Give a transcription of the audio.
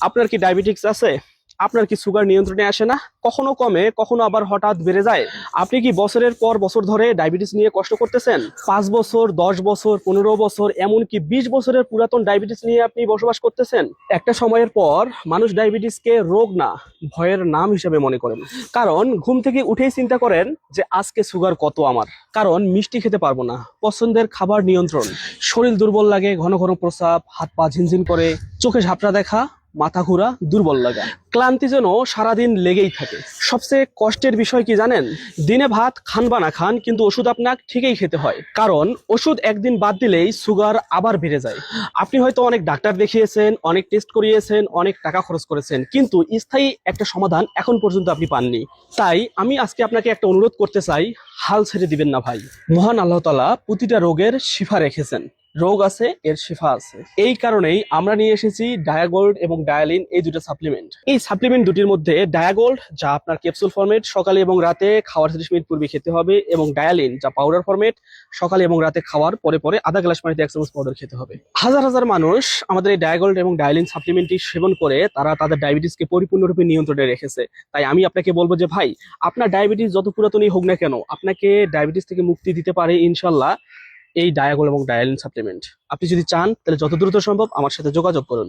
আপনার কি ডায়াবেটিস আছে? আপনার কি সুগার নিয়ন্ত্রণে আসে না? কখনো কমে, কখনো আবার হঠাৎ বেড়ে যায়। আপনি কি বছরের পর বছর ধরে ডায়াবেটিস নিয়ে কষ্ট করতেছেন? 5 বছর, 10 বছর, 15 বছর, এমনকি 20 বছরের পুরাতন ডায়াবেটিস নিয়ে আপনি বসবাস করতেছেন। একটা সময়ের পর মানুষ ডায়াবেটিসকে রোগ না, ভয়ের নাম হিসেবে মনে করেন। কারণ ঘুম থেকে উঠেই চিন্তা করেন যে আজকে সুগার কত আমার। কারণ মিষ্টি খেতে পারবো না, পছন্দের খাবার নিয়ন্ত্রণ, শরীর দুর্বল লাগে, ঘন ঘন প্রস্রাব, হাত পা ঝিনঝিন করে, চোখে ঝাপসা দেখা, মাথা ঘোরা, দুর্বল লাগা, ক্লান্তি যেন সারাদিন লেগেই থাকে। সবচেয়ে কষ্টের বিষয় কি জানেন? দিনে ভাত খান বা না খান, কিন্তু ওষুধ আপনাকে ঠিকই খেতে হয়। কারণ ওষুধ একদিন বাদ দিলেই সুগার আবার বেড়ে যায়। আপনি হয়তো অনেক ডাক্তার দেখিয়েছেন, অনেক টেস্ট করিয়েছেন, অনেক টাকা খরচ করেছেন, কিন্তু স্থায়ী একটা সমাধান এখন পর্যন্ত আপনি পাননি। তাই আমি আজকে আপনাকে একটা অনুরোধ করতে চাই, হাল ছেড়ে দিবেন না ভাই। মহান আল্লাহ তাআলা প্রতিটা রোগের শিফা রেখেছেন। রোগ আছে, এর শিফা আছে। এই কারণেই আমরা নিয়ে এসেছি ডায়াগোল্ড এবং ডায়ালিন, এই দুটো সাপ্লিমেন্ট। এই সাপ্লিমেন্ট দুটির মধ্যে ডায়াগোল্ড, যা আপনার ক্যাপসুল ফরম্যাট, সকালে এবং রাতে খাওয়ার 30 মিনিট পূর্বে খেতে হবে, এবং ডায়ালিন, যা পাউডার ফরম্যাট, সকালে এবং রাতে খাওয়ার পরে পরে আধা গ্লাস পানিতে 1 চামচ পাউডার খেতে হবে। হাজার হাজার মানুষ আমাদের এই ডায়াগোল্ড এবং ডায়ালিন সাপ্লিমেন্টটি সেবন করে তারা তাদের ডায়াবেটিসকে পরিপূর্ণরূপে নিয়ন্ত্রণে রেখেছে। তাই আমি আপনাকে বলবো যে ভাই, আপনার ডায়াবেটিস যত পুরাতনই হোক না কেন, আপনাকে ডায়াবেটিস থেকে মুক্তি দিতে পারে ইনশাল্লাহ এই ডায়াগোল এবং ডায়ালিন সাপ্লিমেন্ট। আপনি যদি চান তাহলে যত দ্রুত সম্ভব আমার সাথে যোগাযোগ করুন।